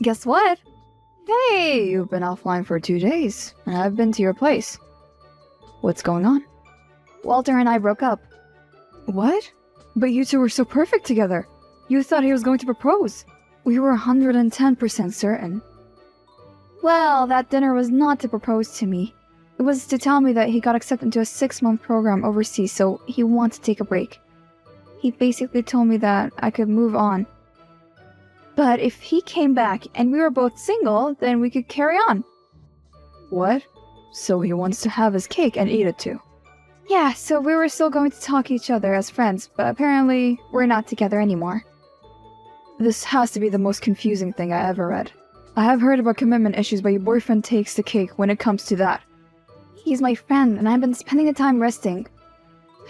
Guess what? Hey, you've been offline for 2 days, and I've been to your place. What's going on? Walter and I broke up. What? But you two were so perfect together. You thought he was going to propose. We were 110% certain. Well, that dinner was not to propose to me. It was to tell me that he got accepted into a 6-month program overseas, so he wanted to take a break. He basically told me that I could move on. But if he came back and we were both single, then we could carry on. What? So he wants to have his cake and eat it too? Yeah, so we were still going to talk to each other as friends, but apparently we're not together anymore. This has to be the most confusing thing I ever read. I have heard about commitment issues, but your boyfriend takes the cake when it comes to that. He's my friend, and I've been spending the time resting.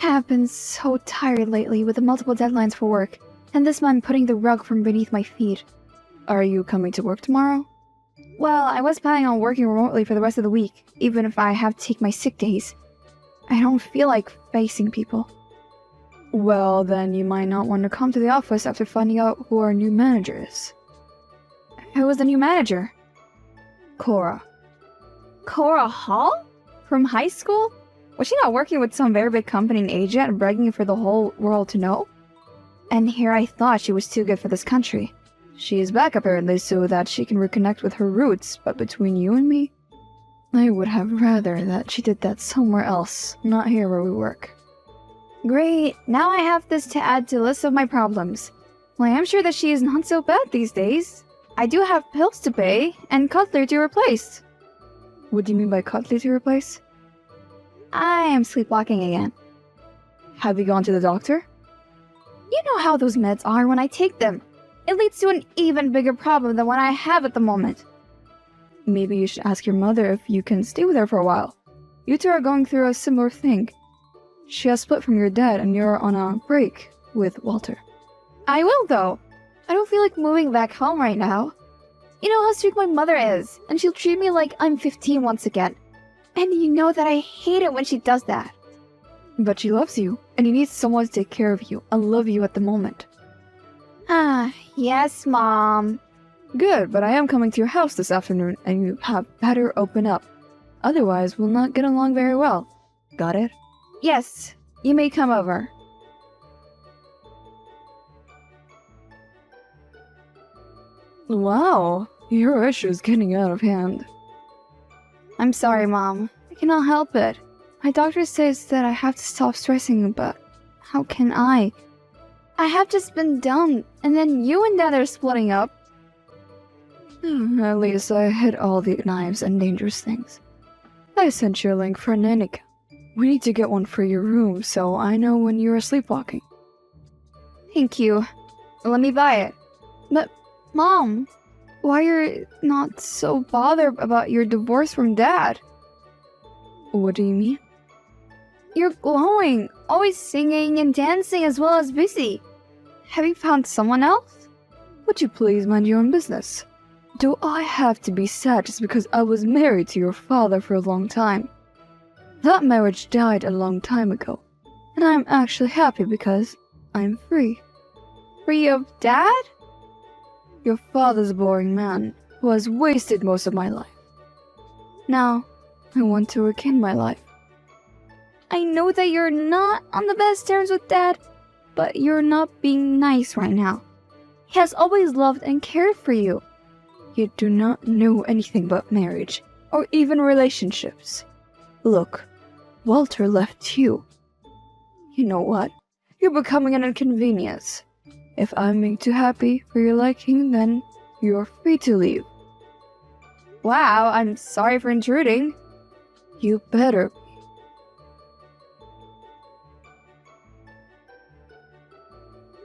I have been so tired lately with the multiple deadlines for work, and this man putting the rug from beneath my feet. Are you coming to work tomorrow? Well, I was planning on working remotely for the rest of the week, even if I have to take my sick days. I don't feel like facing people. Well, then you might not want to come to the office after finding out who our new manager is. Who was the new manager? Cora. Cora Hall? From high school? Was she not working with some very big company in Asia and bragging for the whole world to know? And here I thought she was too good for this country. She is back apparently so that she can reconnect with her roots, but between you and me, I would have rather that she did that somewhere else, not here where we work. Great, now I have this to add to the list of my problems. Well, I am sure that she is not so bad these days. I do have bills to pay, and cutlery to replace. What do you mean by cutlery to replace? I am sleepwalking again. Have you gone to the doctor? You know how those meds are when I take them. It leads to an even bigger problem than what I have at the moment. Maybe you should ask your mother if you can stay with her for a while. You two are going through a similar thing. She has split from your dad and you're on a break with Walter. I will though. I don't feel like moving back home right now. You know how strict my mother is, and she'll treat me like I'm 15 once again. And you know that I hate it when she does that. But she loves you, and you need someone to take care of you and love you at the moment. Ah, yes, Mom. Good, but I am coming to your house this afternoon, and you have better open up. Otherwise, we'll not get along very well. Got it? Yes, you may come over. Wow, your issue is getting out of hand. I'm sorry, Mom. I cannot help it. My doctor says that I have to stop stressing, but how can I? I have just been done, and then you and Dad are splitting up. At least I hid all the knives and dangerous things. I sent you a link for a nanny cam. We need to get one for your room, so I know when you are sleepwalking. Thank you. Let me buy it. But, Mom, why are you not so bothered about your divorce from Dad? What do you mean? You're glowing, always singing and dancing as well as busy. Have you found someone else? Would you please mind your own business? Do I have to be sad just because I was married to your father for a long time? That marriage died a long time ago, and I'm actually happy because I'm free. Free of Dad? Your father's a boring man who has wasted most of my life. Now, I want to regain my life. I know that you're not on the best terms with Dad, but you're not being nice right now. He has always loved and cared for you. You do not know anything about marriage, or even relationships. Look, Walter left you. You know what? You're becoming an inconvenience. If I'm being too happy for your liking, then you're free to leave. Wow, I'm sorry for intruding. You better be.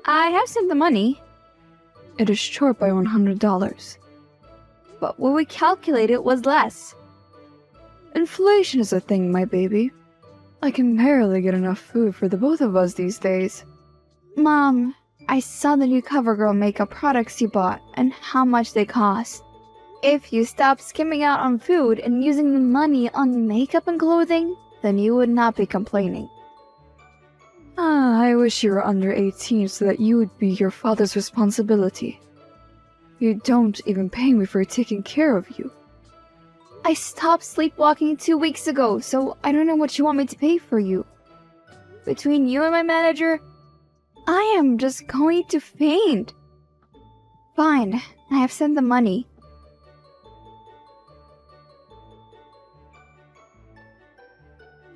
I have sent the money. It is short by $100. But what we calculated was less. Inflation is a thing, my baby. I can barely get enough food for the both of us these days. Mom, I saw the new CoverGirl makeup products you bought and how much they cost. If you stopped skimming out on food and using the money on makeup and clothing, then you would not be complaining. I wish you were under 18 so that you would be your father's responsibility. You don't even pay me for taking care of you. I stopped sleepwalking 2 weeks ago, so I don't know what you want me to pay for you. Between you and my manager, I am just going to faint. Fine, I have sent the money.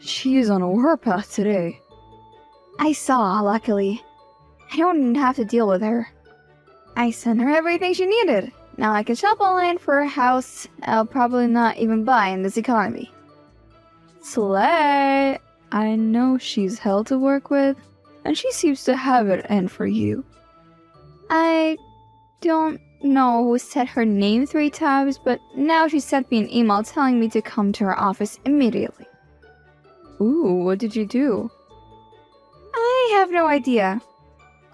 She's on a warpath today. I saw, luckily. I don't have to deal with her. I sent her everything she needed. Now I can shop online for a house I'll probably not even buy in this economy. Slay! I know she's hell to work with, and she seems to have it in for you. I don't know who said her name 3 times, but now she sent me an email telling me to come to her office immediately. Ooh, what did you do? I have no idea.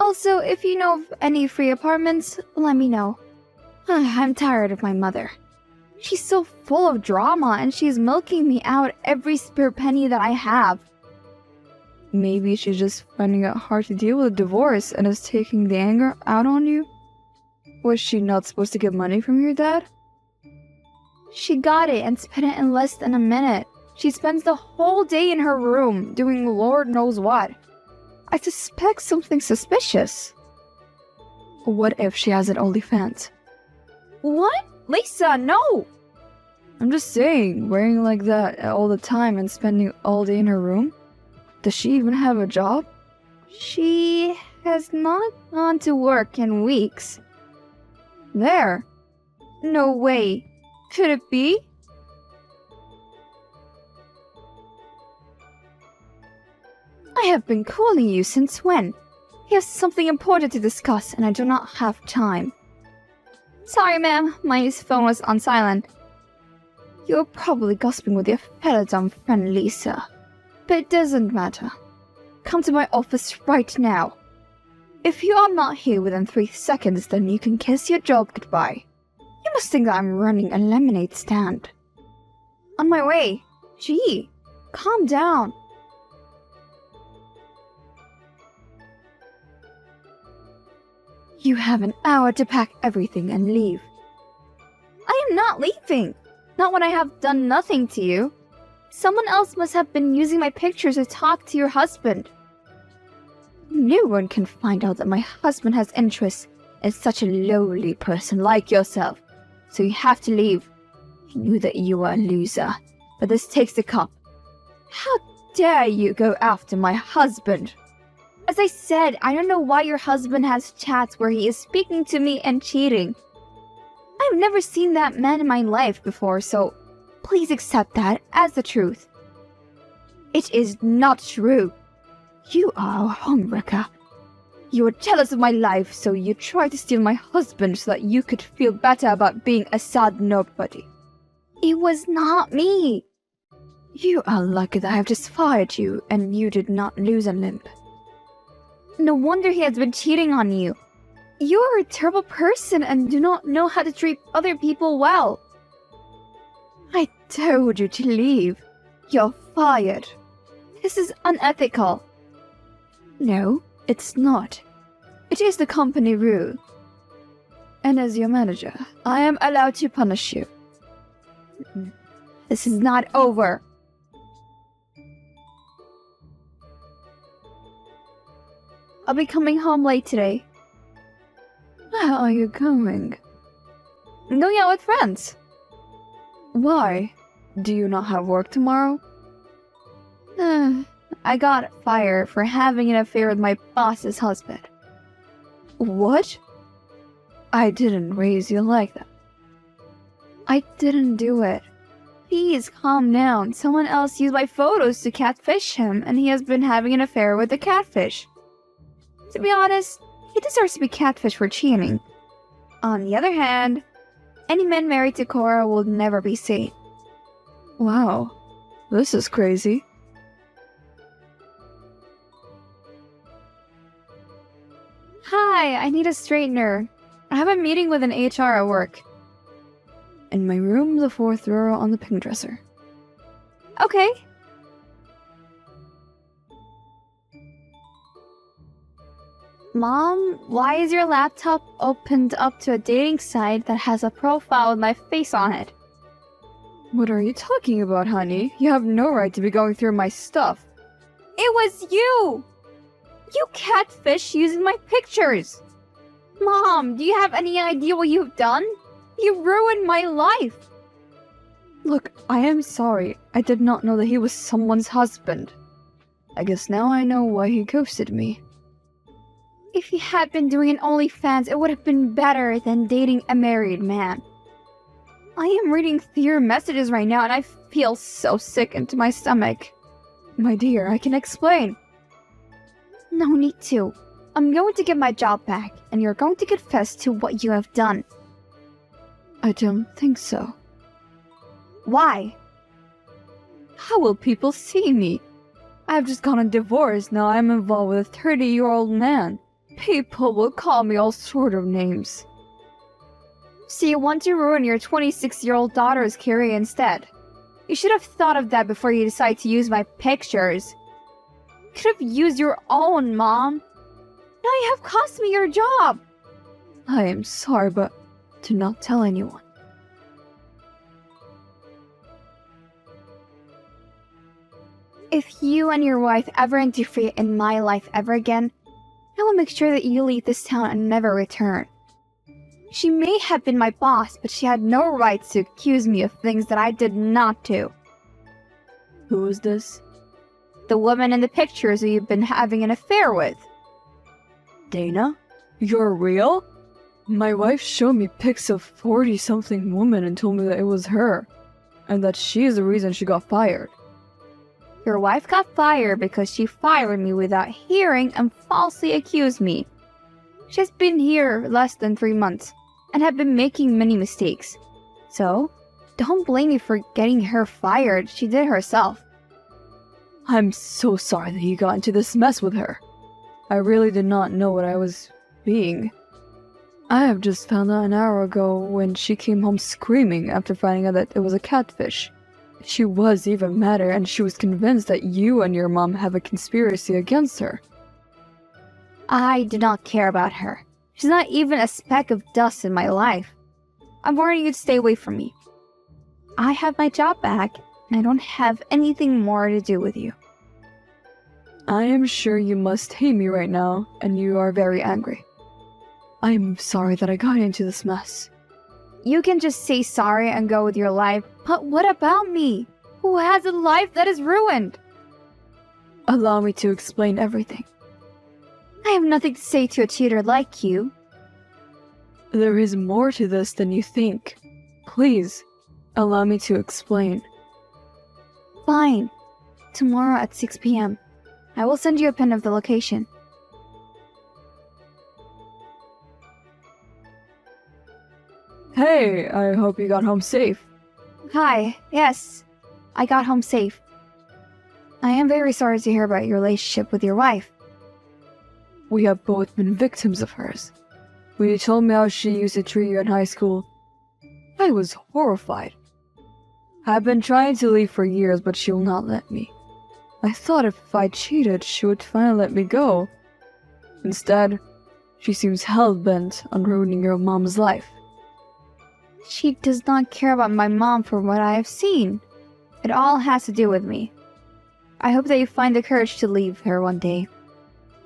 Also, if you know of any free apartments, let me know. I'm tired of my mother. She's so full of drama and she's milking me out every spare penny that I have. Maybe she's just finding it hard to deal with a divorce and is taking the anger out on you? Was she not supposed to get money from your dad? She got it and spent it in less than a minute. She spends the whole day in her room doing Lord knows what. I suspect something suspicious. What if she has an OnlyFans? What? Lisa, no! I'm just saying, wearing like that all the time and spending all day in her room? Does she even have a job? She has not gone to work in weeks. There. No way. Could it be? I have been calling you since when? We have something important to discuss and I do not have time. Sorry, ma'am. My phone was on silent. You're probably gossiping with your fellow dumb friend Lisa. But it doesn't matter. Come to my office right now. If you are not here within 3 seconds, then you can kiss your job goodbye. You must think that I'm running a lemonade stand. On my way. Gee, calm down. You have an hour to pack everything and leave. I am not leaving. Not when I have done nothing to you. Someone else must have been using my pictures to talk to your husband. No one can find out that my husband has interests in such a lowly person like yourself. So you have to leave. I knew that you were a loser, but this takes the cup. How dare you go after my husband? As I said, I don't know why your husband has chats where he is speaking to me and cheating. I've never seen that man in my life before, so please accept that as the truth. It is not true. You are a homewrecker. You are jealous of my life, so you tried to steal my husband so that you could feel better about being a sad nobody. It was not me. You are lucky that I have just fired you and you did not lose a limb. No wonder he has been cheating on you. You are a terrible person and do not know how to treat other people well. I told you to leave. You're fired. This is unethical. No, it's not. It is the company rule. And as your manager, I am allowed to punish you. This is not over. I'll be coming home late today. Where are you going? I'm going out with friends. Why? Do you not have work tomorrow? I got fired for having an affair with my boss's husband. What? I didn't raise you like that. I didn't do it. Please calm down. Someone else used my photos to catfish him, and he has been having an affair with the catfish. To be honest, he deserves to be catfished for cheating. On the other hand, any man married to Cora will never be sane. Wow, this is crazy. Hi, I need a straightener. I have a meeting with an HR at work. In my room, the 4th drawer on the pink dresser. Okay. Mom, why is your laptop opened up to a dating site that has a profile with my face on it? What are you talking about, honey? You have no right to be going through my stuff. It was you! You catfish using my pictures! Mom, do you have any idea what you've done? You ruined my life! Look, I am sorry. I did not know that he was someone's husband. I guess now I know why he ghosted me. If he had been doing an OnlyFans, it would have been better than dating a married man. I am reading through your messages right now and I feel so sick into my stomach. My dear, I can explain. No need to. I'm going to get my job back and you're going to confess to what you have done. I don't think so. Why? How will people see me? I have just gotten a divorce, now I'm involved with a 30-year-old man. People will call me all sort of names. So you want to ruin your 26-year-old daughter's career instead? You should have thought of that before you decide to use my pictures. You could have used your own, Mom. Now you have cost me your job. I am sorry, but do not tell anyone. If you and your wife ever interfere in my life ever again, I will make sure that you leave this town and never return. She may have been my boss, but she had no right to accuse me of things that I did not do. Who is this? The woman in the pictures who you've been having an affair with. Dana? You're real? My wife showed me pics of 40-something woman and told me that it was her, and that she is the reason she got fired. Your wife got fired because she fired me without hearing and falsely accused me. She has been here less than 3 months and have been making many mistakes. So, don't blame me for getting her fired. She did herself. I'm so sorry that you got into this mess with her. I really did not know what I was being. I have just found out an hour ago when she came home screaming after finding out that it was a catfish. She was even madder, and she was convinced that you and your mom have a conspiracy against her. I do not care about her. She's not even a speck of dust in my life. I'm warning you to stay away from me. I have my job back, and I don't have anything more to do with you. I am sure you must hate me right now, and you are very angry. I am sorry that I got into this mess. You can just say sorry and go with your life, but what about me? Who has a life that is ruined? Allow me to explain everything. I have nothing to say to a cheater like you. There is more to this than you think. Please, allow me to explain. Fine. Tomorrow at 6 p.m. I will send you a pin of the location. Hey, I hope you got home safe. Hi, yes, I got home safe. I am very sorry to hear about your relationship with your wife. We have both been victims of hers. When you told me how she used to treat you in high school, I was horrified. I've been trying to leave for years, but she will not let me. I thought if I cheated, she would finally let me go. Instead, she seems hell-bent on ruining your mom's life. She does not care about my mom for what I have seen. It all has to do with me. I hope that you find the courage to leave her one day.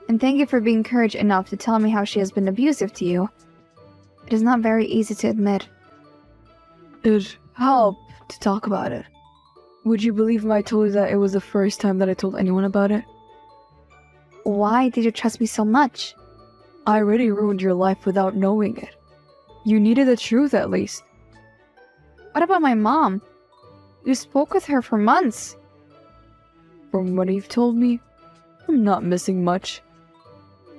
And thank you for being courage enough to tell me how she has been abusive to you. It is not very easy to admit. It helped to talk about it. Would you believe if I told you that it was the first time that I told anyone about it? Why did you trust me so much? I already ruined your life without knowing it. You needed the truth at least. What about my mom? You spoke with her for months. From what you've told me, I'm not missing much.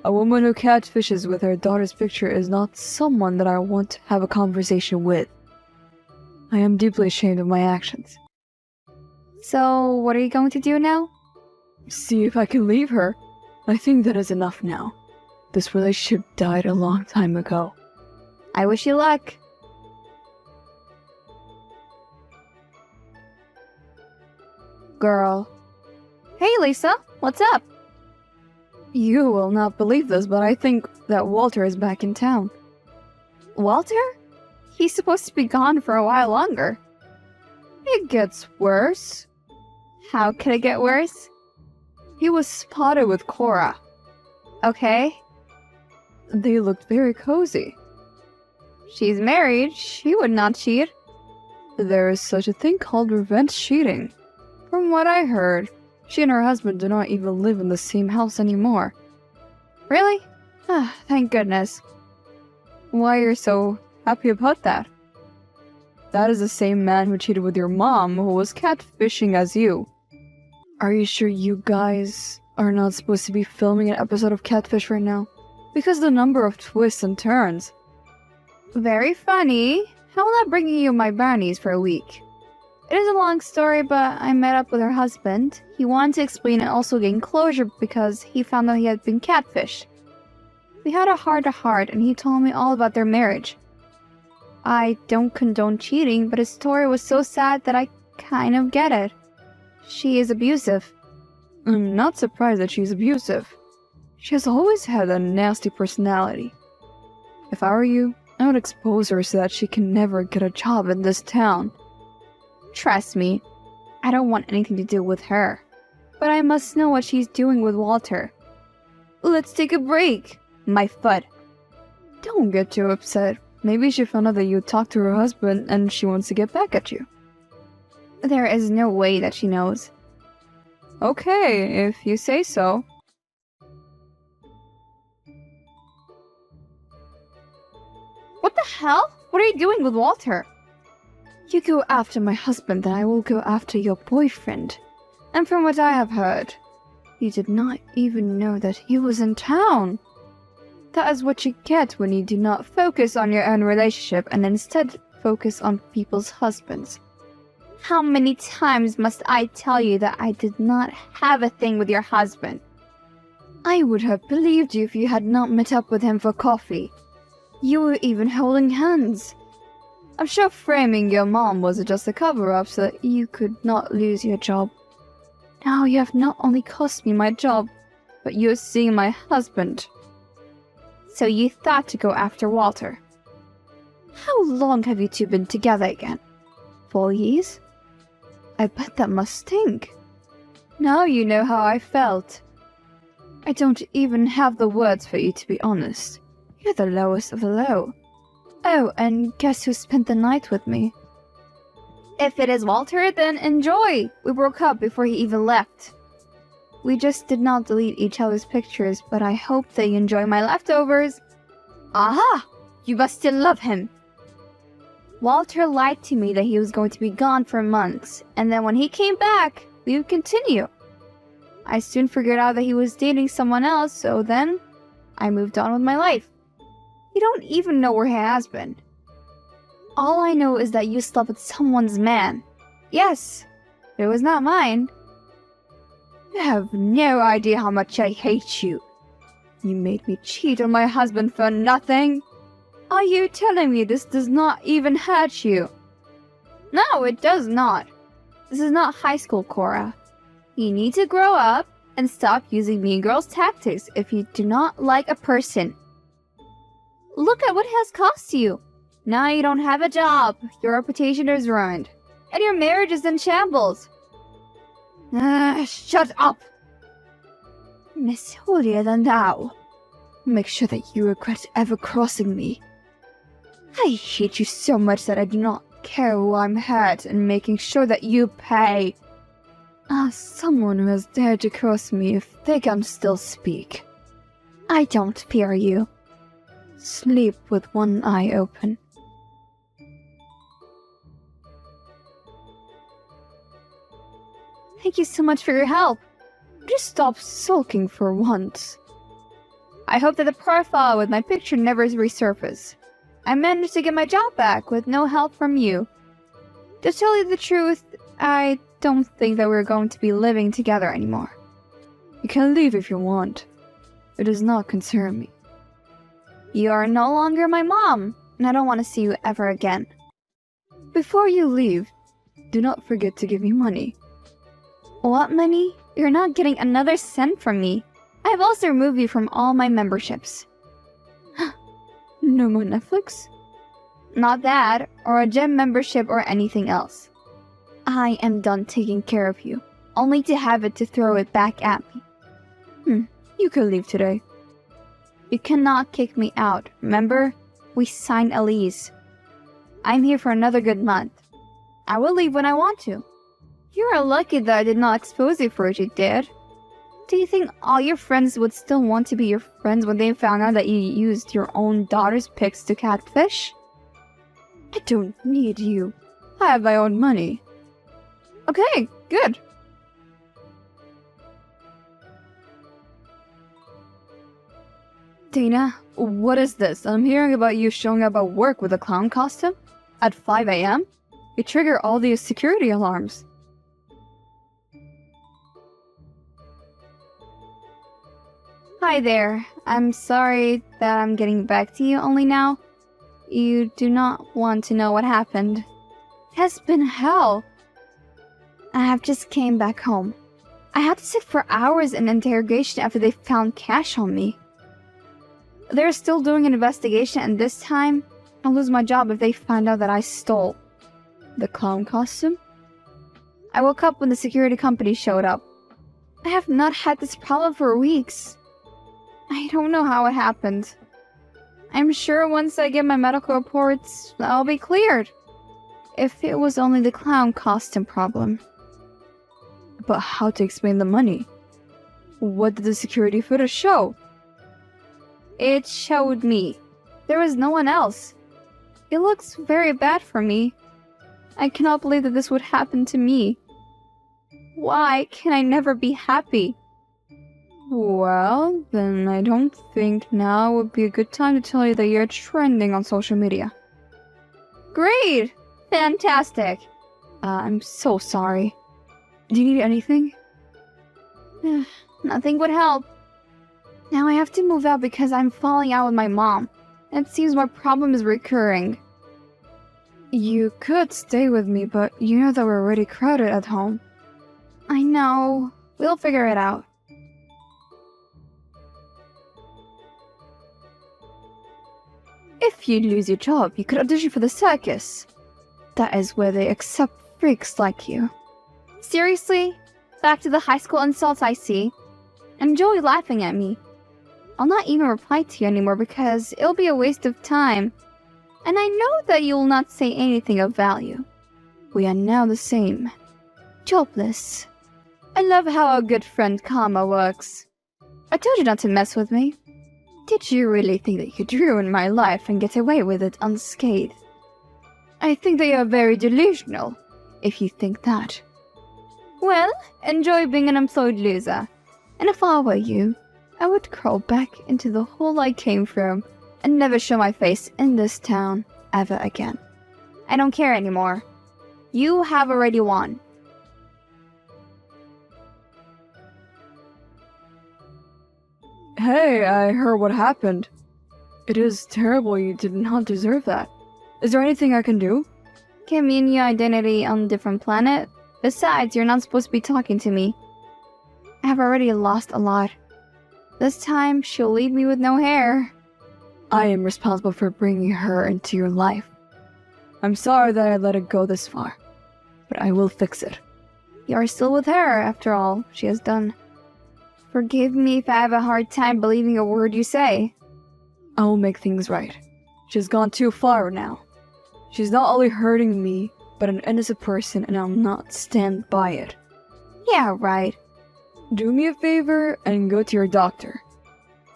A woman who catfishes with her daughter's picture is not someone that I want to have a conversation with. I am deeply ashamed of my actions. So, what are you going to do now? See if I can leave her. I think that is enough now. This relationship died a long time ago. I wish you luck. Girl. Hey, Lisa. What's up? You will not believe this, but I think that Walter is back in town. Walter? He's supposed to be gone for a while longer. It gets worse. How could it get worse? He was spotted with Cora. Okay. They looked very cozy. She's married. She would not cheat. There is such a thing called revenge cheating. From what I heard, she and her husband do not even live in the same house anymore. Really? Ah, thank goodness. Why you're so happy about that? That is the same man who cheated with your mom, who was catfishing as you. Are you sure you guys are not supposed to be filming an episode of Catfish right now? Because the number of twists and turns. Very funny. How will I bring you my brownies for a week? It is a long story, but I met up with her husband. He wanted to explain and also gain closure because he found out he had been catfished. We had a heart-to-heart, and he told me all about their marriage. I don't condone cheating, but his story was so sad that I kind of get it. She is abusive. I'm not surprised that she's abusive. She has always had a nasty personality. If I were you, I would expose her so that she can never get a job in this town. Trust me, I don't want anything to do with her. But I must know what she's doing with Walter. Let's take a break. My foot. Don't get too upset. Maybe she found out that you talked to her husband and she wants to get back at you. There is no way that she knows. Okay, if you say so. What the hell? What are you doing with Walter? You go after my husband, then I will go after your boyfriend. And from what I have heard, you did not even know that he was in town. That is what you get when you do not focus on your own relationship and instead focus on people's husbands. How many times must I tell you that I did not have a thing with your husband? I would have believed you if you had not met up with him for coffee. You were even holding hands. I'm sure framing your mom was just a cover-up so that you could not lose your job. Now you have not only cost me my job, but you're seeing my husband. So you thought to go after Walter. How long have you two been together again? 4 years? I bet that must stink. Now you know how I felt. I don't even have the words for you, to be honest. You're the lowest of the low. Oh, and guess who spent the night with me? If it is Walter, then enjoy! We broke up before he even left. We just did not delete each other's pictures, but I hope that you enjoy my leftovers. Aha! You must still love him. Walter lied to me that he was going to be gone for months, and then when he came back, we would continue. I soon figured out that he was dating someone else, so then I moved on with my life. You don't even know where he has been. All I know is that you slept with someone's man. Yes, it was not mine. You have no idea how much I hate you. You made me cheat on my husband for nothing. Are you telling me this does not even hurt you? No, it does not. This is not high school, Cora. You need to grow up and stop using mean girls tactics if you do not like a person. Look at what it has cost you. Now you don't have a job, your reputation is ruined, and your marriage is in shambles. Shut up! Miss holier than thou. Make sure that you regret ever crossing me. I hate you so much that I do not care who I'm hurt and making sure that you pay. Someone who has dared to cross me if they can still speak. I don't fear you. Sleep with one eye open. Thank you so much for your help. Just stop sulking for once. I hope that the profile with my picture never resurfaces. I managed to get my job back with no help from you. To tell you the truth, I don't think that we're going to be living together anymore. You can leave if you want. It does not concern me. You are no longer my mom, and I don't want to see you ever again. Before you leave, do not forget to give me money. What money? You're not getting another cent from me. I have also removed you from all my memberships. No more Netflix? Not that, or a gym membership or anything else. I am done taking care of you, only to have it to throw it back at me. You can leave today. You cannot kick me out, remember? We signed a lease. I'm here for another good month. I will leave when I want to. You are lucky that I did not expose you for what you did. Do you think all your friends would still want to be your friends when they found out that you used your own daughter's pics to catfish? I don't need you. I have my own money. Okay, good. Dana, what is this? I'm hearing about you showing up at work with a clown costume? At 5 a.m.? You trigger all these security alarms. Hi there. I'm sorry that I'm getting back to you only now. You do not want to know what happened. It has been hell. I have just came back home. I had to sit for hours in interrogation after they found cash on me. They're still doing an investigation, and this time, I'll lose my job if they find out that I stole the clown costume. I woke up when the security company showed up. I have not had this problem for weeks. I don't know how it happened. I'm sure once I get my medical reports, I'll be cleared. If it was only the clown costume problem. But how to explain the money? What did the security footage show? It showed me. There was no one else. It looks very bad for me. I cannot believe that this would happen to me. Why can I never be happy? Well, then I don't think now would be a good time to tell you that you're trending on social media. Great! Fantastic! I'm so sorry. Do you need anything? Nothing would help. Now I have to move out because I'm falling out with my mom. And it seems my problem is recurring. You could stay with me, but you know that we're already crowded at home. I know. We'll figure it out. If you lose your job, you could audition for the circus. That is where they accept freaks like you. Seriously? Back to the high school insults I see. Enjoy laughing at me. I'll not even reply to you anymore because it'll be a waste of time. And I know that you'll not say anything of value. We are now the same. Jobless. I love how a good friend karma works. I told you not to mess with me. Did you really think that you could ruin my life and get away with it unscathed? I think that you're very delusional, if you think that. Well, enjoy being an employed loser. And if I were you, I would crawl back into the hole I came from and never show my face in this town ever again. I don't care anymore. You have already won. Hey, I heard what happened. It is terrible. You did not deserve that. Is there anything I can do? Commune your identity on a different planet? Besides, you're not supposed to be talking to me. I have already lost a lot. This time, she'll leave me with no hair. I am responsible for bringing her into your life. I'm sorry that I let it go this far, but I will fix it. You're still with her, after all she has done. Forgive me if I have a hard time believing a word you say. I will make things right. She's gone too far now. She's not only hurting me, but an innocent person, and I'll not stand by it. Yeah, right. Do me a favor and go to your doctor.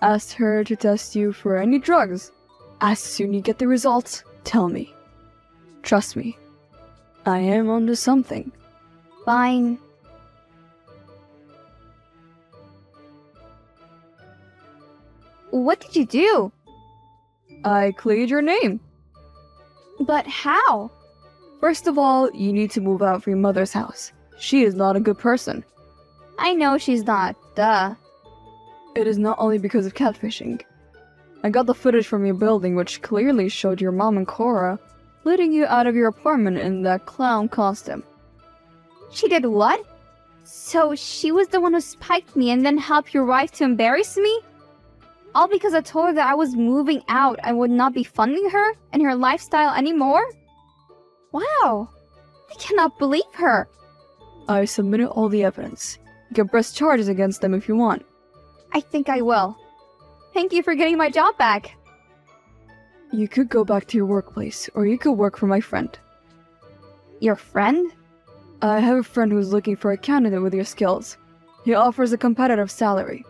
Ask her to test you for any drugs. As soon as you get the results, tell me. Trust me. I am onto something. Fine. What did you do? I cleared your name. But how? First of all, you need to move out from your mother's house. She is not a good person. I know she's not, duh. It is not only because of catfishing. I got the footage from your building which clearly showed your mom and Cora letting you out of your apartment in that clown costume. She did what? So she was the one who spiked me and then helped your wife to embarrass me? All because I told her that I was moving out and would not be funding her and her lifestyle anymore? Wow, I cannot believe her. I submitted all the evidence. You can press charges against them if you want. I think I will. Thank you for getting my job back. You could go back to your workplace, or you could work for my friend. Your friend? I have a friend who's looking for a candidate with your skills. He offers a competitive salary.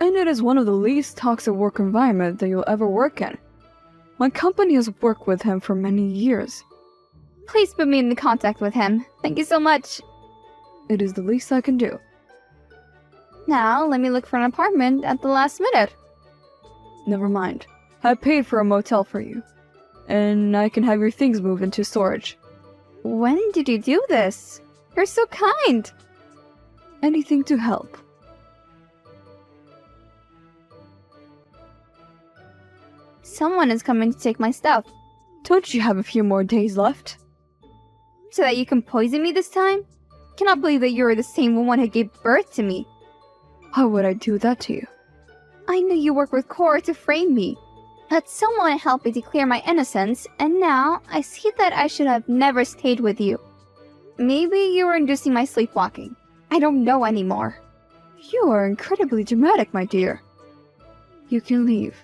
And it is one of the least toxic work environment that you'll ever work in. My company has worked with him for many years. Please put me in contact with him. Thank you so much. It is the least I can do. Now, let me look for an apartment at the last minute. Never mind. I paid for a motel for you. And I can have your things moved into storage. When did you do this? You're so kind. Anything to help. Someone is coming to take my stuff. Don't you have a few more days left? So that you can poison me this time? Cannot believe that you're the same woman who gave birth to me. How would I do that to you? I knew you worked with Cora to frame me. But someone helped me declare my innocence, and now I see that I should have never stayed with you. Maybe you were inducing my sleepwalking. I don't know anymore. You are incredibly dramatic, my dear. You can leave.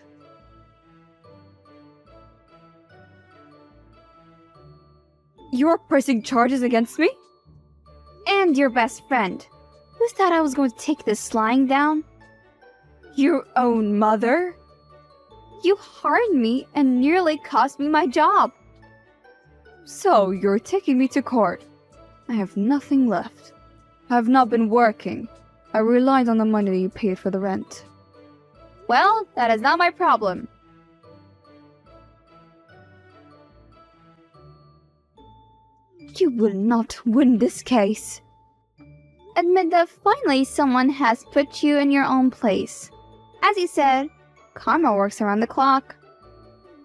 You're pressing charges against me? And your best friend. Who thought I was going to take this lying down? Your own mother? You harmed me and nearly cost me my job. So, you're taking me to court. I have nothing left. I have not been working. I relied on the money that you paid for the rent. Well, that is not my problem. You will not win this case. Admit that finally someone has put you in your own place. As you said, karma works around the clock.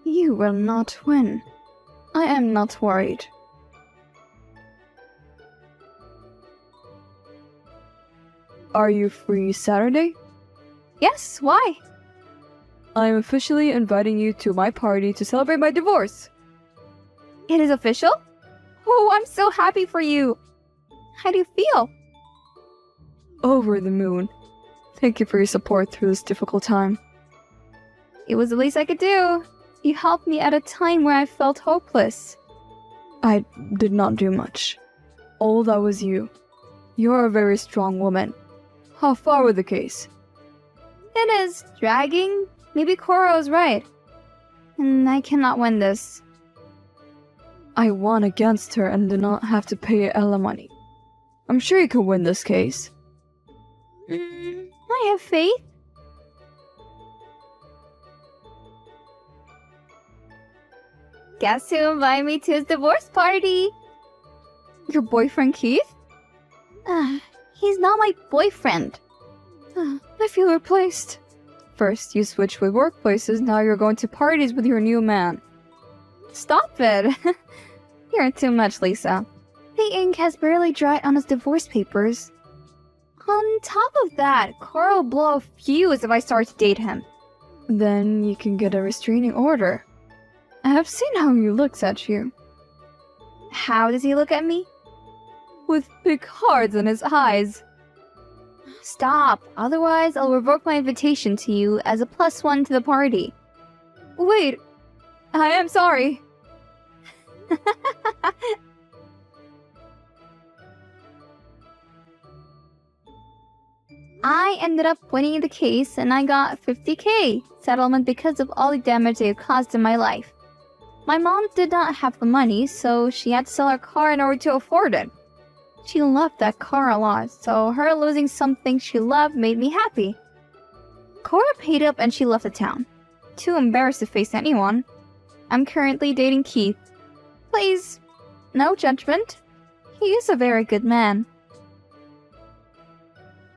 You will not win. I am not worried. Are you free Saturday? Yes, why? I am officially inviting you to my party to celebrate my divorce. It is official? Oh, I'm so happy for you. How do you feel? Over the moon. Thank you for your support through this difficult time. It was the least I could do. You helped me at a time where I felt hopeless. I did not do much. All that was you. You're a very strong woman. How far with the case? It is dragging. Maybe Cora was right. And I cannot win this. I won against her and did not have to pay alimony. I'm sure you can win this case. I have faith. Guess who invited me to his divorce party? Your boyfriend Keith? He's not my boyfriend. I feel replaced. First you switched with workplaces, now you're going to parties with your new man. Stop it. You're too much, Lisa. The ink has barely dried on his divorce papers. On top of that, Cora will blow a fuse if I start to date him. Then you can get a restraining order. I have seen how he looks at you. How does he look at me? With big hearts in his eyes. Stop, otherwise I'll revoke my invitation to you as a +1 to the party. Wait, I am sorry. I ended up winning the case and I got $50,000 settlement because of all the damage they caused in my life. My mom did not have the money, so she had to sell her car in order to afford it. She loved that car a lot, so her losing something she loved made me happy. Cora paid up and she left the town. Too embarrassed to face anyone. I'm currently dating Keith. Please, no judgment. He is a very good man.